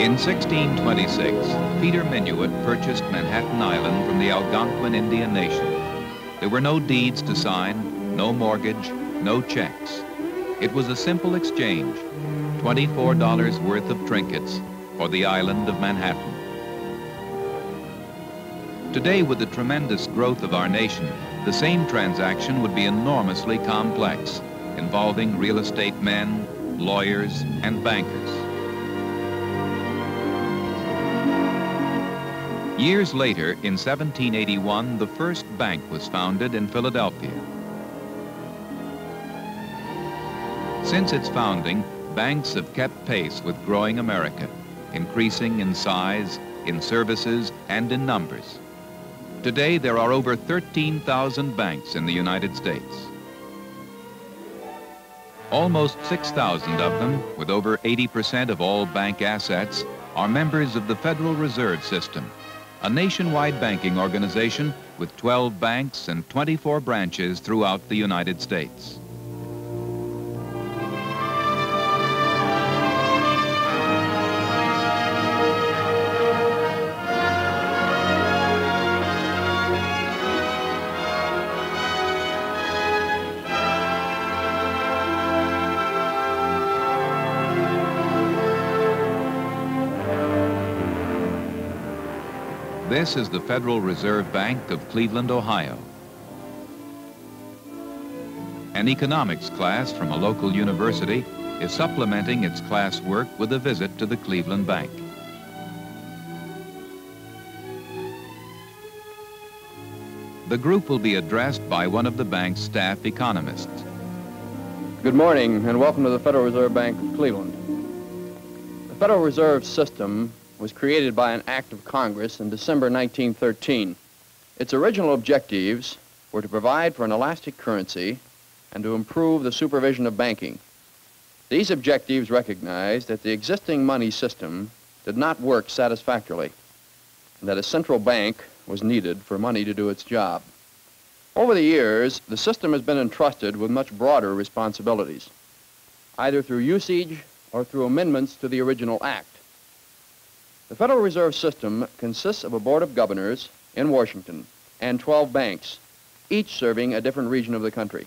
In 1626, Peter Minuit purchased Manhattan Island from the Algonquin Indian Nation. There were no deeds to sign, no mortgage, no checks. It was a simple exchange, $24 worth of trinkets for the island of Manhattan. Today, with the tremendous growth of our nation, the same transaction would be enormously complex, involving real estate men, lawyers, and bankers. Years later, in 1781, the first bank was founded in Philadelphia. Since its founding, banks have kept pace with growing America, increasing in size, in services, and in numbers. Today, there are over 13,000 banks in the United States. Almost 6,000 of them, with over 80% of all bank assets, are members of the Federal Reserve System, a nationwide banking organization with 12 banks and 24 branches throughout the United States. This is the Federal Reserve Bank of Cleveland, Ohio. An economics class from a local university is supplementing its classwork with a visit to the Cleveland Bank. The group will be addressed by one of the bank's staff economists. Good morning and welcome to the Federal Reserve Bank of Cleveland. The Federal Reserve System was created by an act of Congress in December 1913. Its original objectives were to provide for an elastic currency and to improve the supervision of banking. These objectives recognized that the existing money system did not work satisfactorily and that a central bank was needed for money to do its job. Over the years, the system has been entrusted with much broader responsibilities, either through usage or through amendments to the original act. The Federal Reserve System consists of a board of governors in Washington and 12 banks, each serving a different region of the country.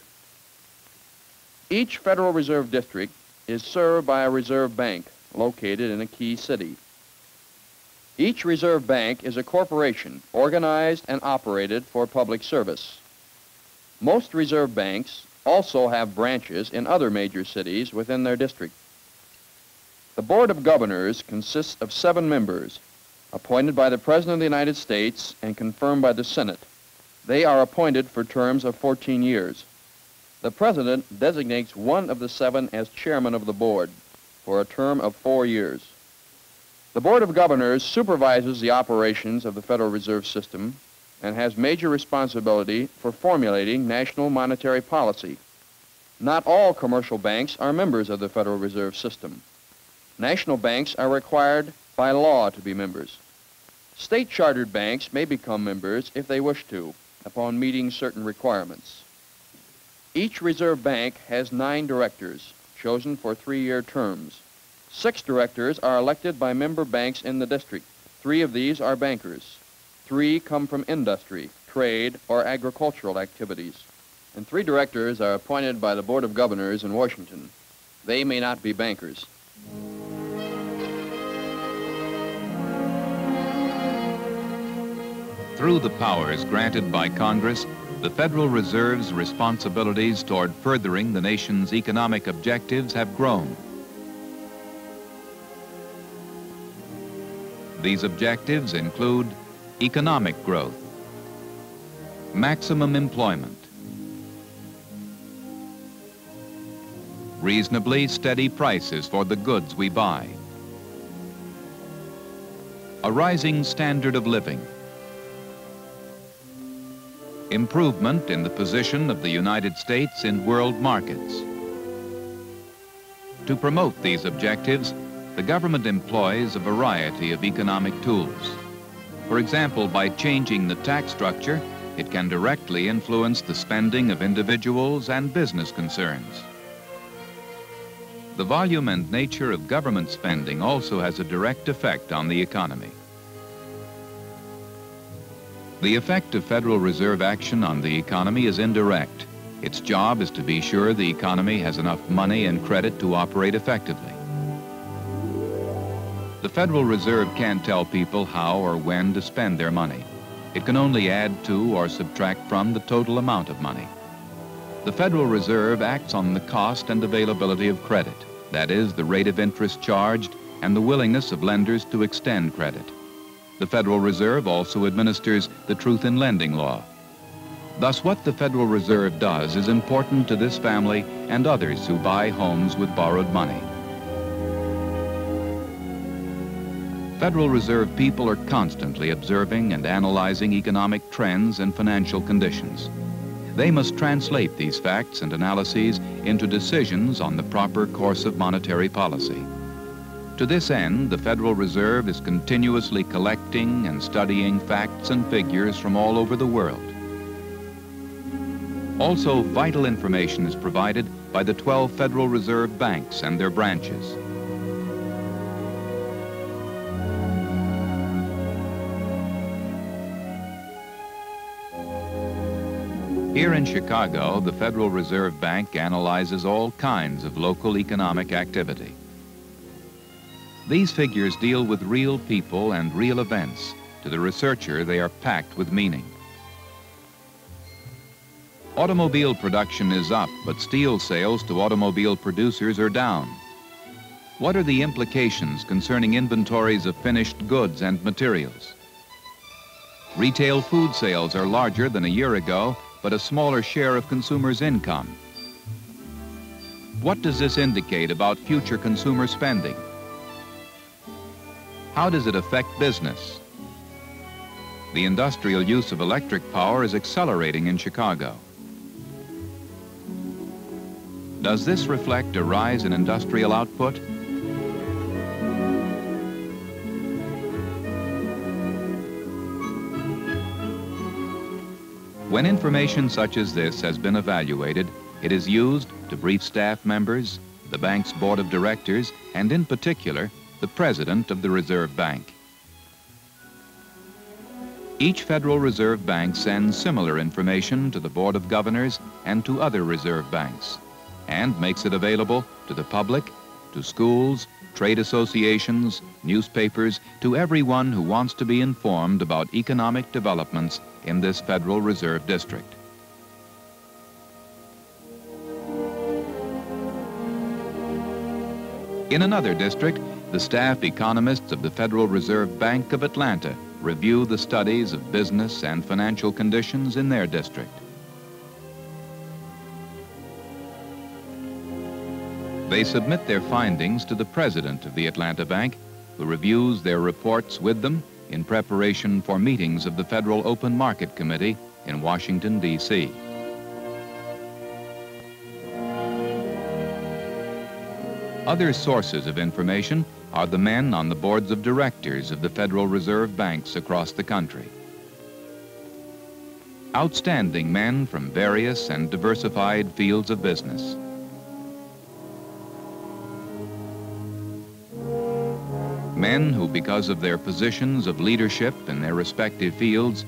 Each Federal Reserve District is served by a reserve bank located in a key city. Each reserve bank is a corporation organized and operated for public service. Most reserve banks also have branches in other major cities within their district. The Board of Governors consists of 7 members, appointed by the President of the United States and confirmed by the Senate. They are appointed for terms of 14 years. The President designates one of the 7 as chairman of the board for a term of 4 years. The Board of Governors supervises the operations of the Federal Reserve System and has major responsibility for formulating national monetary policy. Not all commercial banks are members of the Federal Reserve System. National banks are required by law to be members. State-chartered banks may become members if they wish to, upon meeting certain requirements. Each reserve bank has 9 directors, chosen for 3-year terms. 6 directors are elected by member banks in the district. 3 of these are bankers. 3 come from industry, trade, or agricultural activities. And 3 directors are appointed by the Board of Governors in Washington. They may not be bankers. Through the powers granted by Congress, the Federal Reserve's responsibilities toward furthering the nation's economic objectives have grown. These objectives include economic growth, maximum employment, reasonably steady prices for the goods we buy, a rising standard of living, improvement in the position of the United States in world markets. To promote these objectives, the government employs a variety of economic tools. For example, by changing the tax structure, it can directly influence the spending of individuals and business concerns. The volume and nature of government spending also has a direct effect on the economy. The effect of Federal Reserve action on the economy is indirect. Its job is to be sure the economy has enough money and credit to operate effectively. The Federal Reserve can't tell people how or when to spend their money. It can only add to or subtract from the total amount of money. The Federal Reserve acts on the cost and availability of credit, that is, the rate of interest charged and the willingness of lenders to extend credit. The Federal Reserve also administers the truth in lending law. Thus, what the Federal Reserve does is important to this family and others who buy homes with borrowed money. Federal Reserve people are constantly observing and analyzing economic trends and financial conditions. They must translate these facts and analyses into decisions on the proper course of monetary policy. To this end, the Federal Reserve is continuously collecting and studying facts and figures from all over the world. Also, vital information is provided by the 12 Federal Reserve banks and their branches. Here in Chicago, the Federal Reserve Bank analyzes all kinds of local economic activity. These figures deal with real people and real events. To the researcher, they are packed with meaning. Automobile production is up, but steel sales to automobile producers are down. What are the implications concerning inventories of finished goods and materials? Retail food sales are larger than a year ago, but a smaller share of consumers' income. What does this indicate about future consumer spending? How does it affect business? The industrial use of electric power is accelerating in Chicago. Does this reflect a rise in industrial output? When information such as this has been evaluated, it is used to brief staff members, the bank's board of directors, and in particular, the president of the Reserve Bank. Each Federal Reserve Bank sends similar information to the Board of Governors and to other reserve banks, and makes it available to the public, to schools, trade associations, newspapers, to everyone who wants to be informed about economic developments in this Federal Reserve District. In another district, the staff economists of the Federal Reserve Bank of Atlanta review the studies of business and financial conditions in their district. They submit their findings to the president of the Atlanta Bank, who reviews their reports with them in preparation for meetings of the Federal Open Market Committee in Washington, D.C. Other sources of information are the men on the boards of directors of the Federal Reserve banks across the country. Outstanding men from various and diversified fields of business. Men who, because of their positions of leadership in their respective fields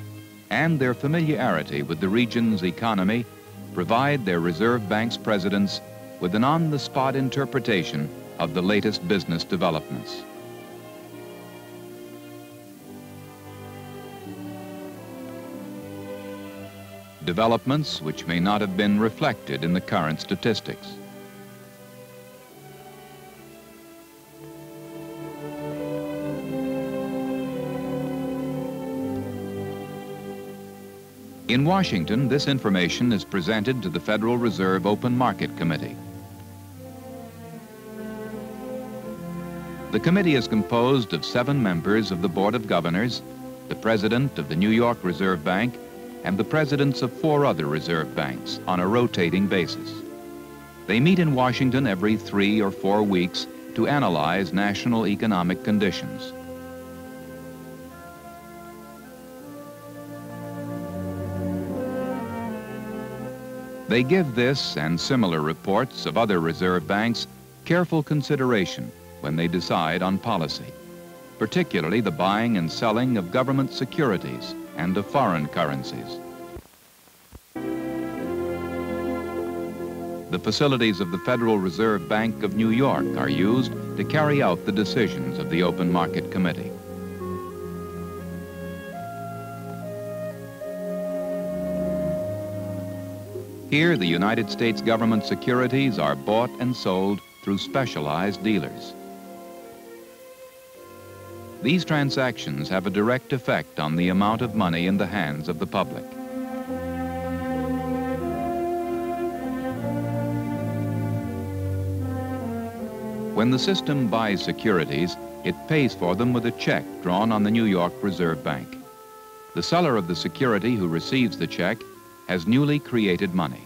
and their familiarity with the region's economy, provide their Reserve Bank's presidents with an on-the-spot interpretation of the latest business developments. Developments which may not have been reflected in the current statistics. In Washington, this information is presented to the Federal Reserve Open Market Committee. The committee is composed of 7 members of the Board of Governors, the president of the New York Reserve Bank, and the presidents of 4 other reserve banks on a rotating basis. They meet in Washington every 3 or 4 weeks to analyze national economic conditions. They give this and similar reports of other reserve banks careful consideration when they decide on policy, particularly the buying and selling of government securities and of foreign currencies. The facilities of the Federal Reserve Bank of New York are used to carry out the decisions of the Open Market Committee. Here, the United States government securities are bought and sold through specialized dealers. These transactions have a direct effect on the amount of money in the hands of the public. When the system buys securities, it pays for them with a check drawn on the New York Reserve Bank. The seller of the security who receives the check has newly created money.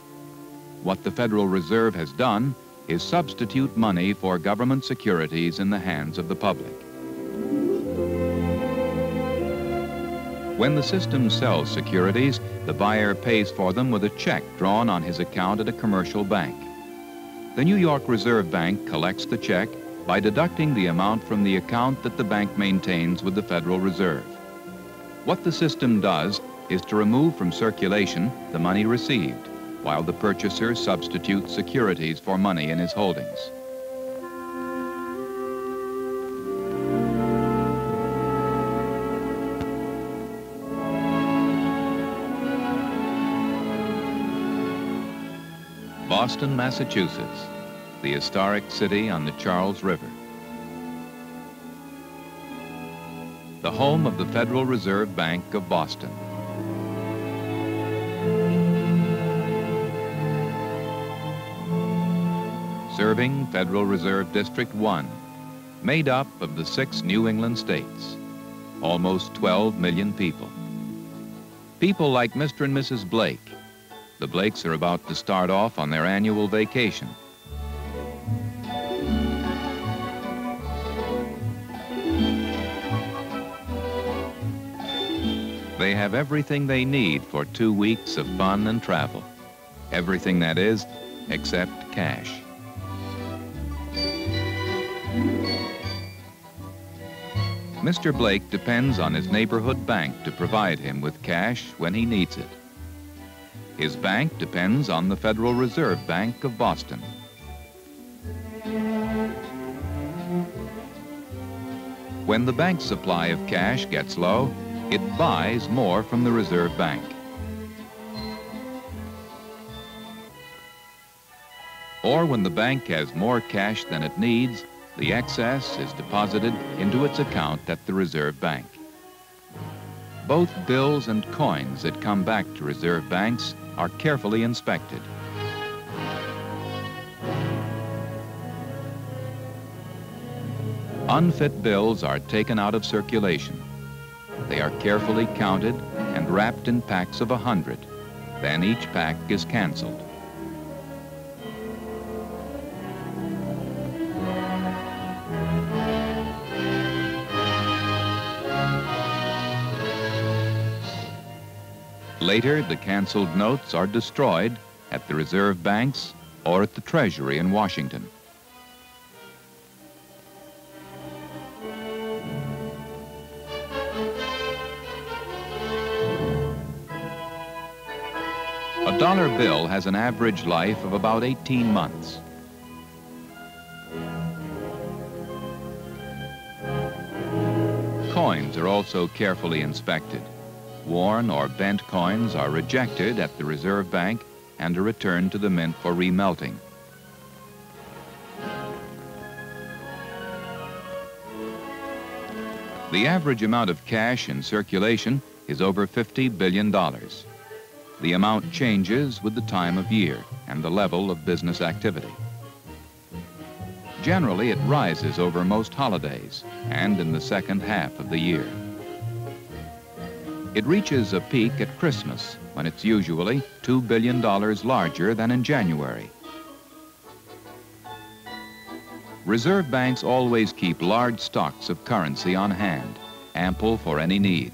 What the Federal Reserve has done is substitute money for government securities in the hands of the public. When the system sells securities, the buyer pays for them with a check drawn on his account at a commercial bank. The New York Reserve Bank collects the check by deducting the amount from the account that the bank maintains with the Federal Reserve. What the system does is to remove from circulation the money received, while the purchaser substitutes securities for money in his holdings. Boston, Massachusetts, the historic city on the Charles River. The home of the Federal Reserve Bank of Boston. Serving Federal Reserve District 1, made up of the 6 New England states, almost 12 million people. People like Mr. and Mrs. Blake. The Blakes are about to start off on their annual vacation. They have everything they need for 2 weeks of fun and travel. Everything, that is, except cash. Mr. Blake depends on his neighborhood bank to provide him with cash when he needs it. His bank depends on the Federal Reserve Bank of Boston. When the bank's supply of cash gets low, it buys more from the Reserve Bank. Or when the bank has more cash than it needs, the excess is deposited into its account at the Reserve Bank. Both bills and coins that come back to reserve banks are carefully inspected. Unfit bills are taken out of circulation. They are carefully counted and wrapped in packs of 100. Then each pack is canceled. Later, the canceled notes are destroyed at the reserve banks or at the Treasury in Washington. A dollar bill has an average life of about 18 months. Coins are also carefully inspected. Worn or bent coins are rejected at the Reserve Bank and are returned to the mint for remelting. The average amount of cash in circulation is over $50 billion. The amount changes with the time of year and the level of business activity. Generally, it rises over most holidays and in the second half of the year. It reaches a peak at Christmas, when it's usually $2 billion larger than in January. Reserve banks always keep large stocks of currency on hand, ample for any need.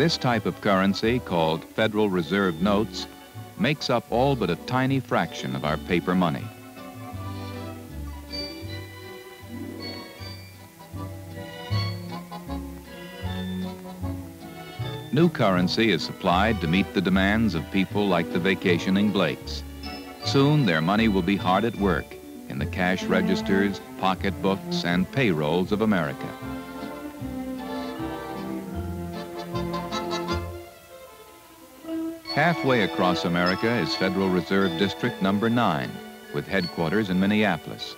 This type of currency, called Federal Reserve notes, makes up all but a tiny fraction of our paper money. New currency is supplied to meet the demands of people like the vacationing Blakes. Soon their money will be hard at work in the cash registers, pocketbooks, and payrolls of America. Halfway across America is Federal Reserve District number 9, with headquarters in Minneapolis.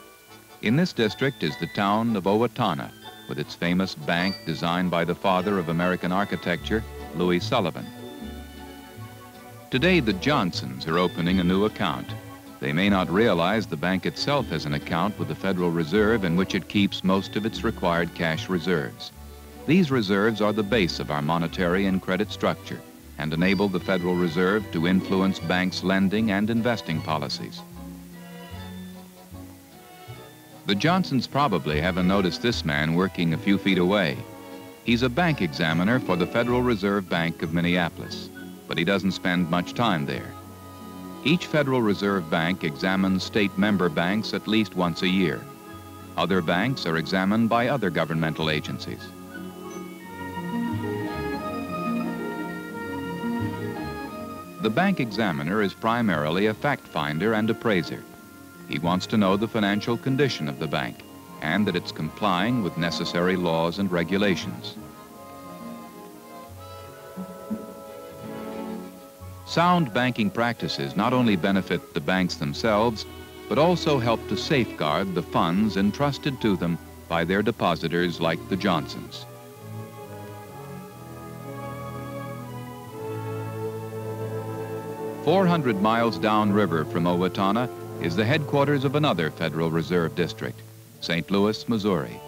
In this district is the town of Owatonna, with its famous bank designed by the father of American architecture, Louis Sullivan. Today, the Johnsons are opening a new account. They may not realize the bank itself has an account with the Federal Reserve in which it keeps most of its required cash reserves. These reserves are the base of our monetary and credit structure and enable the Federal Reserve to influence banks' lending and investing policies. The Johnsons probably haven't noticed this man working a few feet away. He's a bank examiner for the Federal Reserve Bank of Minneapolis, but he doesn't spend much time there. Each Federal Reserve Bank examines state member banks at least once a year. Other banks are examined by other governmental agencies. The bank examiner is primarily a fact finder and appraiser. He wants to know the financial condition of the bank and that it's complying with necessary laws and regulations. Sound banking practices not only benefit the banks themselves, but also help to safeguard the funds entrusted to them by their depositors like the Johnsons. "400 miles downriver from Owatonna is the headquarters of another Federal Reserve District, St. Louis, Missouri.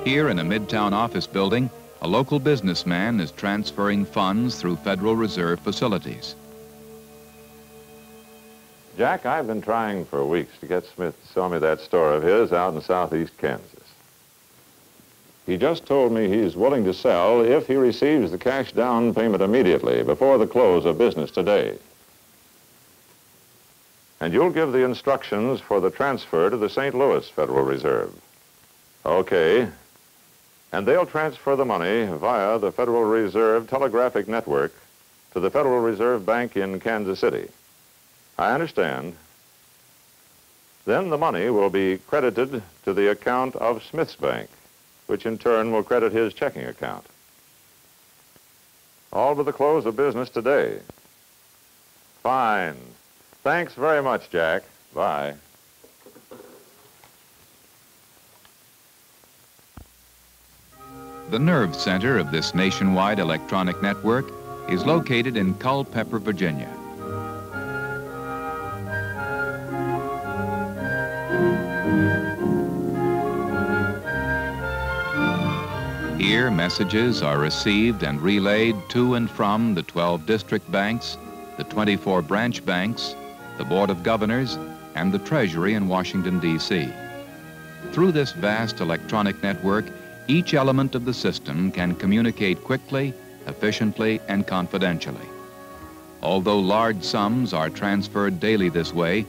Here in a midtown office building, a local businessman is transferring funds through Federal Reserve facilities. Jack, I've been trying for weeks to get Smith to sell me that store of his out in southeast Kansas. He just told me he's willing to sell if he receives the cash down payment immediately before the close of business today. And you'll give the instructions for the transfer to the St. Louis Federal Reserve. Okay. And they'll transfer the money via the Federal Reserve telegraphic network to the Federal Reserve Bank in Kansas City. I understand. Then the money will be credited to the account of Smith's bank, which in turn will credit his checking account. All to the close of business today. Fine. Thanks very much, Jack. Bye. The nerve center of this nationwide electronic network is located in Culpepper, Virginia. Here, messages are received and relayed to and from the 12 district banks, the 24 branch banks, the Board of Governors, and the Treasury in Washington, D.C. Through this vast electronic network, each element of the system can communicate quickly, efficiently, and confidentially. Although large sums are transferred daily this way,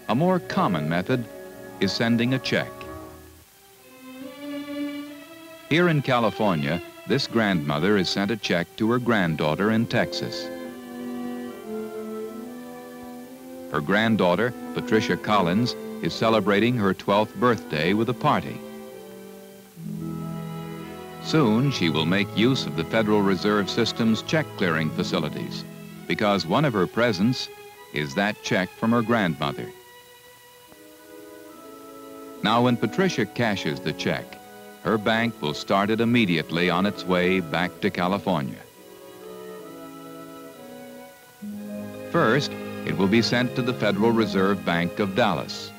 a more common method is sending a check. Here in California, this grandmother has sent a check to her granddaughter in Texas. Her granddaughter, Patricia Collins, is celebrating her 12th birthday with a party. Soon, she will make use of the Federal Reserve System's check clearing facilities, because one of her presents is that check from her grandmother. Now, when Patricia cashes the check, her bank will start it immediately on its way back to California. First, it will be sent to the Federal Reserve Bank of Dallas.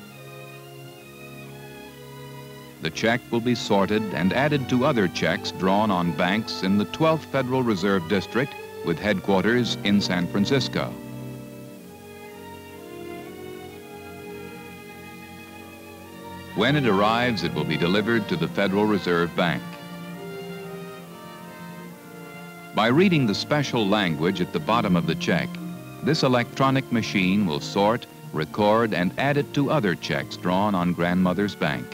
The check will be sorted and added to other checks drawn on banks in the 12th Federal Reserve District with headquarters in San Francisco. When it arrives, it will be delivered to the Federal Reserve Bank. By reading the special language at the bottom of the check, this electronic machine will sort, record, and add it to other checks drawn on grandmother's bank.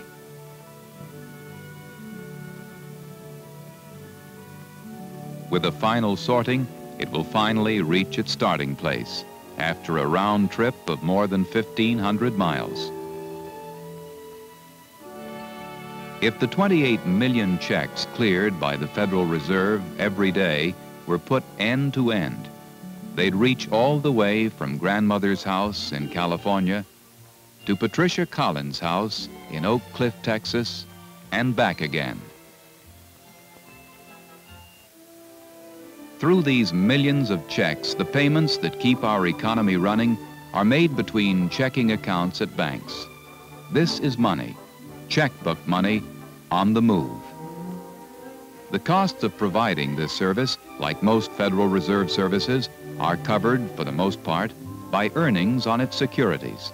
With a final sorting, it will finally reach its starting place after a round trip of more than 1,500 miles. If the 28 million checks cleared by the Federal Reserve every day were put end to end, they'd reach all the way from grandmother's house in California to Patricia Collins' house in Oak Cliff, Texas, and back again. Through these millions of checks, the payments that keep our economy running are made between checking accounts at banks. This is money, checkbook money, on the move. The costs of providing this service, like most Federal Reserve services, are covered, for the most part, by earnings on its securities.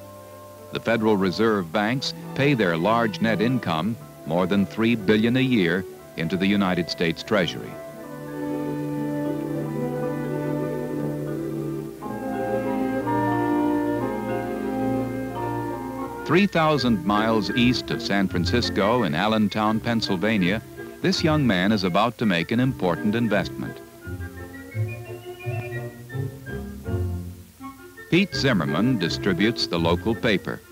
The Federal Reserve banks pay their large net income, more than $3 billion a year, into the United States Treasury. 3,000 miles east of San Francisco in Allentown, Pennsylvania, this young man is about to make an important investment. Pete Zimmerman distributes the local paper.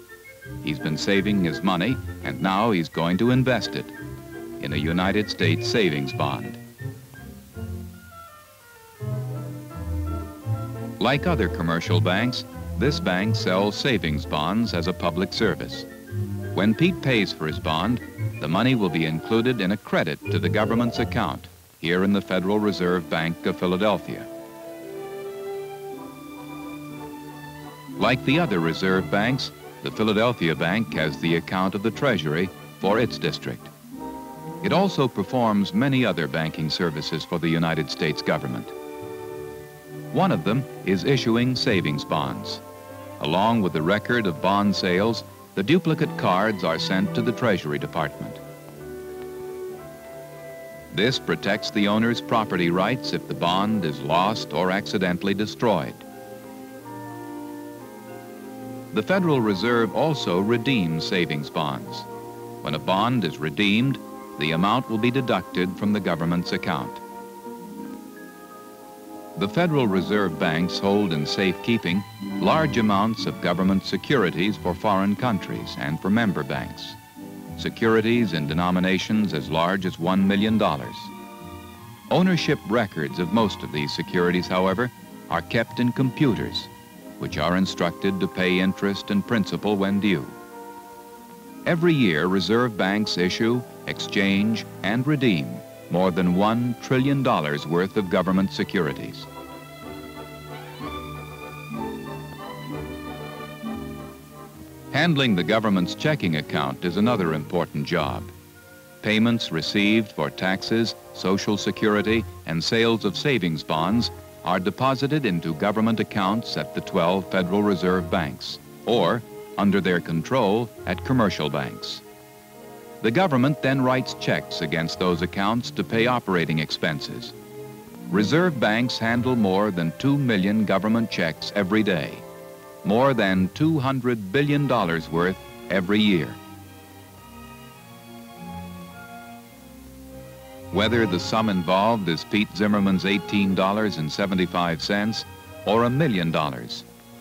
He's been saving his money, and now he's going to invest it in a United States savings bond. Like other commercial banks, this bank sells savings bonds as a public service. When Pete pays for his bond, the money will be included in a credit to the government's account here in the Federal Reserve Bank of Philadelphia. Like the other reserve banks, the Philadelphia Bank has the account of the Treasury for its district. It also performs many other banking services for the United States government. One of them is issuing savings bonds. Along with the record of bond sales, the duplicate cards are sent to the Treasury Department. This protects the owner's property rights if the bond is lost or accidentally destroyed. The Federal Reserve also redeems savings bonds. When a bond is redeemed, the amount will be deducted from the government's account. The Federal Reserve banks hold in safekeeping large amounts of government securities for foreign countries and for member banks. Securities in denominations as large as $1 million. Ownership records of most of these securities, however, are kept in computers, which are instructed to pay interest and principal when due. Every year, reserve banks issue, exchange, and redeem more than $1 trillion worth of government securities. Handling the government's checking account is another important job. Payments received for taxes, Social Security, and sales of savings bonds are deposited into government accounts at the 12 Federal Reserve banks, or under their control at commercial banks. The government then writes checks against those accounts to pay operating expenses. Reserve banks handle more than 2 million government checks every day, more than $200 billion worth every year. Whether the sum involved is Pete Zimmerman's $18.75 or $1 million,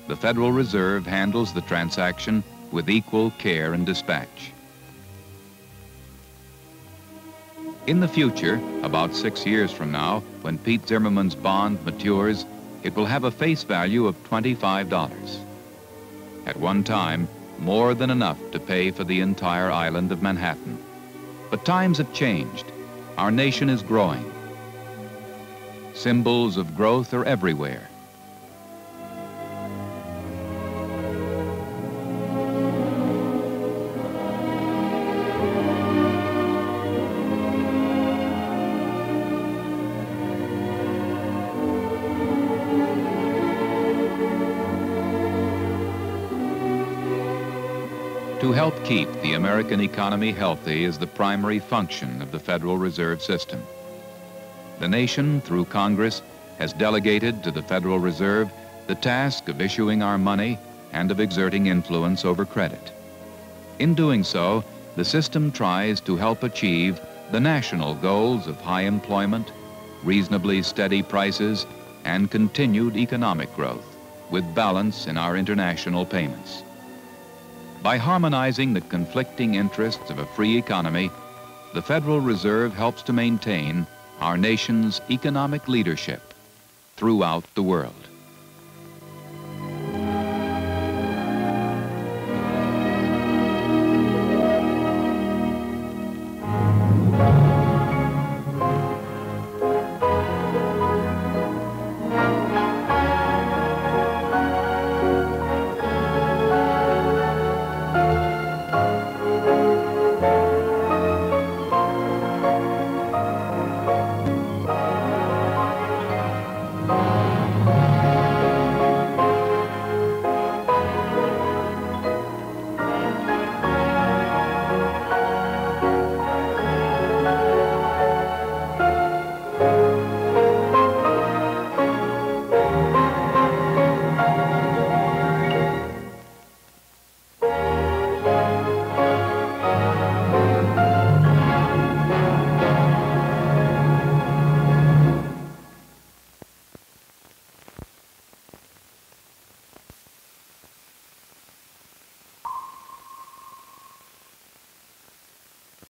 the Federal Reserve handles the transaction with equal care and dispatch. In the future, about 6 years from now, when Pete Zimmerman's bond matures, it will have a face value of $25. At one time, more than enough to pay for the entire island of Manhattan. But times have changed. Our nation is growing. Symbols of growth are everywhere. To help keep the American economy healthy is the primary function of the Federal Reserve System. The nation, through Congress, has delegated to the Federal Reserve the task of issuing our money and of exerting influence over credit. In doing so, the system tries to help achieve the national goals of high employment, reasonably steady prices, and continued economic growth, with balance in our international payments. By harmonizing the conflicting interests of a free economy, the Federal Reserve helps to maintain our nation's economic leadership throughout the world.